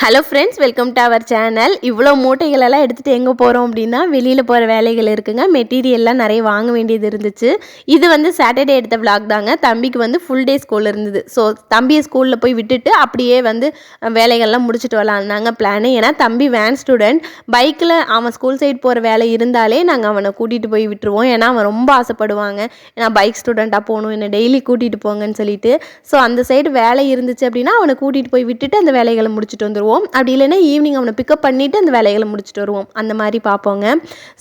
Hello friends, welcome to our channel. இவ்வளோ மூட்டைகளெல்லாம் எடுத்துகிட்டு எங்கே போகிறோம் அப்படின்னா, வெளியில் போகிற வேலைகள் இருக்குங்க. மெட்டீரியல்லாம் நிறைய வாங்க வேண்டியது இருந்துச்சு. இது வந்து சாட்டர்டே எடுத்த விளாக் தாங்க. தம்பிக்கு வந்து ஃபுல் டே ஸ்கூல் இருந்தது. ஸோ தம்பியை ஸ்கூலில் போய் விட்டுட்டு அப்படியே வந்து வேலைகள்லாம் முடிச்சுட்டு வரலான்னாங்க பிளானு. ஏன்னா தம்பி வேன் ஸ்டூடெண்ட். பைக்கில் அவன் ஸ்கூல் சைடு போகிற வேலை இருந்தாலே நாங்கள் அவனை கூட்டிகிட்டு போய் விட்டுருவோம். ஏன்னா அவன் ரொம்ப ஆசைப்படுவாங்க, ஏன்னா பைக் ஸ்டூடெண்ட்டாக போகணும், என்னை டெய்லி கூட்டிகிட்டு போங்கன்னு சொல்லிட்டு. ஸோ அந்த சைடு வேலை இருந்துச்சு அப்படின்னா அவனை கூட்டிகிட்டு போய் விட்டுட்டு அந்த வேலைகளை முடிச்சுட்டு வந்துடுவோம். அப்படி இல்லைன்னா ஈவினிங் அவனை பிக்கப் பண்ணிவிட்டு அந்த வேலைகளை முடிச்சுட்டு வருவோம். அந்த மாதிரி பார்ப்போங்க.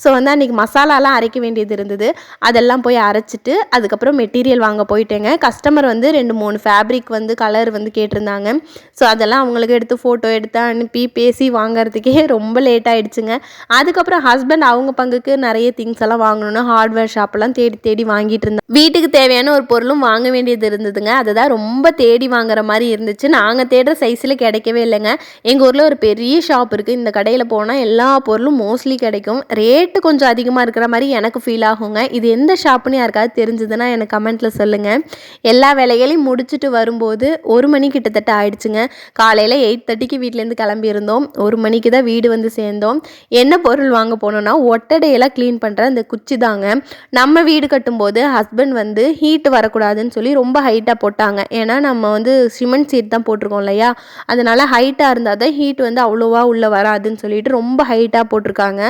ஸோ வந்து அன்றைக்கி மசாலாலாம் அரைக்க வேண்டியது இருந்தது. அதெல்லாம் போய் அரைச்சிட்டு அதுக்கப்புறம் மெட்டீரியல் வாங்க போயிட்டேங்க. கஸ்டமர் வந்து 2-3 ஃபேப்ரிக் வந்து கலர் வந்து கேட்டிருந்தாங்க. ஸோ அதெல்லாம் அவங்களுக்கு எடுத்து ஃபோட்டோ எடுத்து அனுப்பி பேசி வாங்கிறதுக்கே ரொம்ப லேட் ஆகிடுச்சுங்க. அதுக்கப்புறம் ஹஸ்பண்ட் அவங்க பங்குக்கு நிறைய திங்ஸ் எல்லாம் வாங்கணும்னு ஹார்ட்வேர் ஷாப்பெல்லாம் தேடி தேடி வாங்கிட்டு இருந்தேன். வீட்டுக்கு தேவையான ஒரு பொருளும் வாங்க வேண்டியது இருந்ததுங்க. அதை தான் ரொம்ப தேடி வாங்குற மாதிரி இருந்துச்சு. நாங்கள் தேடுற சைஸில் கிடைக்கவே இல்லைங்க. எங்கள் ஊரில் ஒரு பெரிய ஷாப் இருக்குது. இந்த கடையில் போனால் எல்லா பொருளும் மோஸ்ட்லி கிடைக்கும். ரேட்டு கொஞ்சம் அதிகமாக இருக்கிற மாதிரி எனக்கு ஃபீல் ஆகுங்க. இது எந்த ஷாப்புன்னு யாருக்காவது தெரிஞ்சதுன்னா எனக்கு கமெண்ட்டில் சொல்லுங்கள். எல்லா வேலைகளையும் முடிச்சுட்டு வரும்போது 1 மணி கிட்டத்தட்ட ஆயிடுச்சுங்க. காலையில் 8:30க்கு வீட்டிலேருந்து கிளம்பியிருந்தோம். 1 மணிக்கு தான் வீடு வந்து சேர்ந்தோம். என்ன பொருள் வாங்க போனோன்னா ஒட்டடையெல்லாம் க்ளீன் பண்ணுற அந்த குச்சி தாங்க. நம்ம வீடு கட்டும்போது ஹஸ்பண்ட் வந்து ஹீட் வரக்கூடாதுன்னு சொல்லி ரொம்ப ஹைட்டாக போட்டாங்க. ஏன்னா நம்ம வந்து சிமெண்ட் சீட் தான் போட்டிருக்கோம் இல்லையா, அதனால் ஹைட்டாக இருந்தால் தான் ஹீட் வந்து அவ்வளோவா உள்ளே வராதுன்னு சொல்லிட்டு ரொம்ப ஹைட்டாக போட்டிருக்காங்க.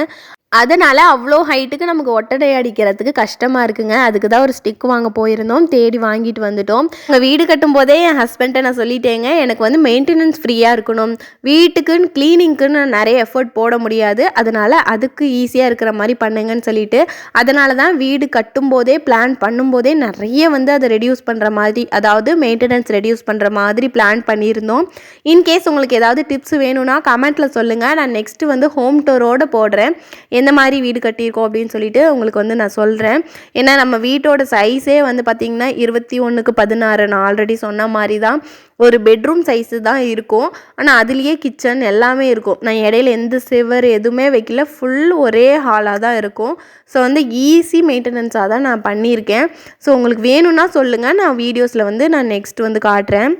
அதனால் அவ்வளோ ஹைட்டுக்கு நமக்கு ஒட்டடை அடிக்கிறதுக்கு கஷ்டமாக இருக்குங்க. அதுக்கு தான் ஒரு ஸ்டிக் வாங்க போயிருந்தோம். தேடி வாங்கிட்டு வந்துட்டோம். உங்கள் வீடு கட்டும் போதே என் ஹஸ்பண்ட்டை நான் சொல்லிட்டேங்க, எனக்கு வந்து மெயின்டெனன்ஸ் ஃப்ரீயாக இருக்கணும், வீட்டுக்குன்னு க்ளீனிங்க்குன்னு நிறைய எஃபர்ட் போட முடியாது, அதனால் அதுக்கு ஈஸியாக இருக்கிற மாதிரி பண்ணுங்கன்னு சொல்லிட்டு, அதனால தான் வீடு கட்டும் போதே பிளான் பண்ணும்போதே நிறைய வந்து அதை ரெடியூஸ் பண்ணுற மாதிரி, அதாவது மெயின்டெனன்ஸ் ரெடியூஸ் பண்ணுற மாதிரி பிளான் பண்ணியிருந்தோம். இன்கேஸ் உங்களுக்கு ஏதாவது டிப்ஸ் வேணும்னா கமெண்ட்டில் சொல்லுங்கள். நான் நெக்ஸ்ட்டு வந்து ஹோம் டூரோடு போடுறேன், எந்த மாதிரி வீடு கட்டியிருக்கோம் அப்படின்னு சொல்லிட்டு உங்களுக்கு வந்து நான் சொல்கிறேன். ஏன்னா நம்ம வீட்டோட சைஸே வந்து பார்த்திங்கன்னா 21x16. நான் ஆல்ரெடி சொன்ன மாதிரி தான் ஒரு பெட்ரூம் சைஸு தான் இருக்கும். ஆனால் அதுலேயே கிச்சன் எல்லாமே இருக்கும். நான் இடையில எந்த செவர் எதுவுமே வைக்கல, ஃபுல் ஒரே ஹாலாக தான் இருக்கும். ஸோ வந்து ஈஸி மெயின்டெனன்ஸாக தான் நான் பண்ணியிருக்கேன். ஸோ உங்களுக்கு வேணும்னா சொல்லுங்கள், நான் வீடியோஸில் வந்து நான் நெக்ஸ்ட் வந்து காட்டுறேன்.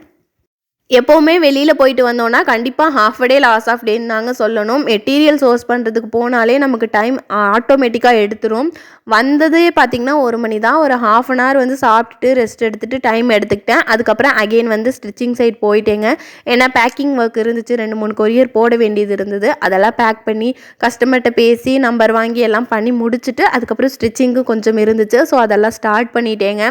எப்போவுமே வெளியில் போயிட்டு வந்தோன்னா கண்டிப்பாக ஹாஃப் டே லாஸ் ஆஃப் டேன்னு தாங்க சொல்லணும். மெட்டீரியல் சோர்ஸ் பண்ணுறதுக்கு போனாலே நமக்கு டைம் ஆட்டோமேட்டிக்காக எடுத்துரும். வந்ததே பார்த்திங்கன்னா 1 மணி தான். ஒரு ½ அன் ஹவர் வந்து சாப்பிட்டுட்டு ரெஸ்ட் எடுத்துகிட்டு டைம் எடுத்துக்கிட்டேன். அதுக்கப்புறம் அகெயின் வந்து ஸ்டிச்சிங் சைட் போயிட்டேங்க. ஏன்னா பேக்கிங் ஒர்க் இருந்துச்சு, 2-3 கொரியர் போட வேண்டியது இருந்தது. அதெல்லாம் பேக் பண்ணி கஸ்டமர்கிட்ட பேசி நம்பர் வாங்கி எல்லாம் பண்ணி முடிச்சுட்டு அதுக்கப்புறம் ஸ்டிச்சிங்கும் கொஞ்சம் இருந்துச்சு. ஸோ அதெல்லாம் ஸ்டார்ட் பண்ணிட்டேங்க.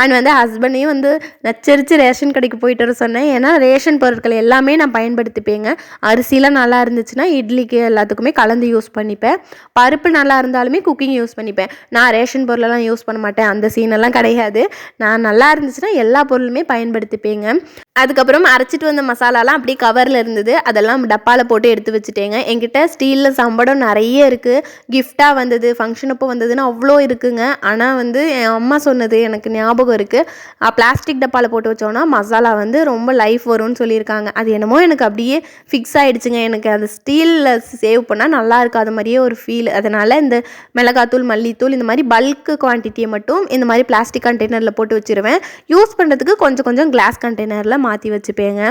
அண்ட் வந்து ஹஸ்பண்டையும் வந்து நச்சரித்து ரேஷன் கடைக்கு போயிட்டு வர சொன்னேன். ஏன்னா ரேஷன் பொருட்கள் எல்லாமே நான் பயன்படுத்திப்பேங்க. அரிசிலாம் நல்லா இருந்துச்சுன்னா இட்லிக்கு எல்லாத்துக்குமே கலந்து யூஸ் பண்ணிப்பேன். பருப்பு நல்லா இருந்தாலுமே குக்கிங் யூஸ் பண்ணிப்பேன். நான் ரேஷன் பொருளெல்லாம் யூஸ் பண்ண மாட்டேன், அந்த சீனெல்லாம் கிடையாது. நான் நல்லா இருந்துச்சுன்னா எல்லா பொருளுமே பயன்படுத்திப்பேங்க. அதுக்கப்புறம் அரைச்சிட்டு வந்த மசாலாலாம் அப்படியே கவரில் இருந்தது, அதெல்லாம் டப்பாவில் போட்டு எடுத்து வச்சுட்டேங்க. என்கிட்ட ஸ்டீலில் சம்படம் நிறைய இருக்குது. கிஃப்டாக வந்தது, ஃபங்க்ஷன் அப்போ வந்ததுன்னு அவ்வளோ இருக்குங்க. ஆனால் வந்து என் அம்மா சொன்னது எனக்கு ஞாபகம் இருக்குது, பிளாஸ்டிக் டப்பாவில் போட்டு வச்சோன்னா மசாலா வந்து ரொம்ப லைஃப் வரும்னு சொல்லியிருக்காங்க. அது என்னமோ எனக்கு அப்படியே ஃபிக்ஸ் ஆகிடுச்சுங்க. எனக்கு அது ஸ்டீலில் சேவ் பண்ணால் நல்லா இருக்காத மாதிரியே ஒரு ஃபீல். அதனால் இந்த மிளகாத்தூள், மல்லித்தூள் இந்த மாதிரி பல்க்கு குவான்டிட்டியை மட்டும் இந்த மாதிரி பிளாஸ்டிக் கண்டெய்னரில் போட்டு வச்சுருவேன். யூஸ் பண்ணுறதுக்கு கொஞ்சம் கொஞ்சம் கிளாஸ் கண்டெய்னரில் மாற்றி வச்சுப்பேங்க.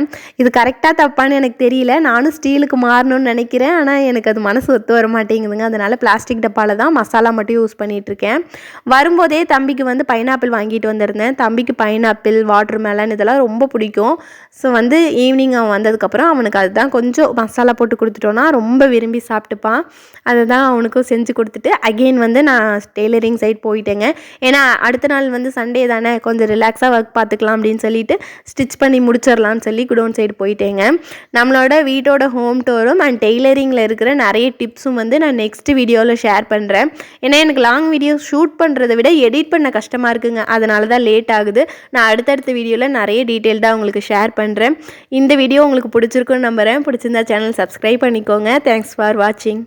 இது கரெக்டாக தப்பான்னு எனக்கு தெரியல. நானும் ஸ்டீலுக்கு மாறணும்னு நினைக்கிறேன், ஆனால் எனக்கு அது மனசு ஒத்து வர மாட்டேங்குதுங்க. அதனால் பிளாஸ்டிக் டப்பாவில் தான் மசாலா மட்டும் யூஸ் பண்ணிகிட்ருக்கேன். வரும்போதே தம்பிக்கு வந்து பைனாப்பிள் வாங்கிட்டு வந்திருந்தேன். தம்பிக்கு பைனாப்பிள், வாட்டர் மெலன் இதெல்லாம் ரொம்ப பிடிக்கும். ஸோ வந்து ஈவினிங் அவன் வந்ததுக்கப்புறம் அவனுக்கு அதுதான் கொஞ்சம் மசாலா போட்டு கொடுத்துட்டோன்னா ரொம்ப விரும்பி சாப்பிட்டுப்பான். அதை தான் அவனுக்கும் செஞ்சு கொடுத்துட்டு அகெயின் வந்து நான் டெய்லரிங் சைட் போயிட்டேங்க. ஏன்னா அடுத்த நாள் வந்து சண்டே தானே, கொஞ்சம் ரிலாக்ஸாக ஒர்க் பார்த்துக்கலாம் அப்படின்னு சொல்லிட்டு ஸ்டிச் பண்ணி முடிச்சிடலான்னு சொல்லி குடோன் சைடு போயிட்டேங்க. நம்மளோட வீட்டோட ஹோம் டூரும் அண்ட் டெய்லரிங்கில் இருக்கிற நிறைய டிப்ஸும் வந்து நான் நெக்ஸ்ட் வீடியோவில் ஷேர் பண்ணுறேன். ஏன்னா எனக்கு லாங் வீடியோ ஷூட் பண்ணுறதை விட எடிட் பண்ண கஷ்டமாக இருக்குங்க, அதனால தான் லேட் ஆகுது. நான் அடுத்தடுத்த வீடியோவில் நிறைய டீட்டெயில்டாக உங்களுக்கு ஷேர் பண்ணுறேன். இந்த வீடியோ உங்களுக்கு பிடிச்சிருக்குன்னு நம்புகிறேன். பிடிச்சிருந்தா சேனல் சப்ஸ்கிரைப் பண்ணிக்கோங்க. தேங்க்ஸ் ஃபார் வாட்சிங்.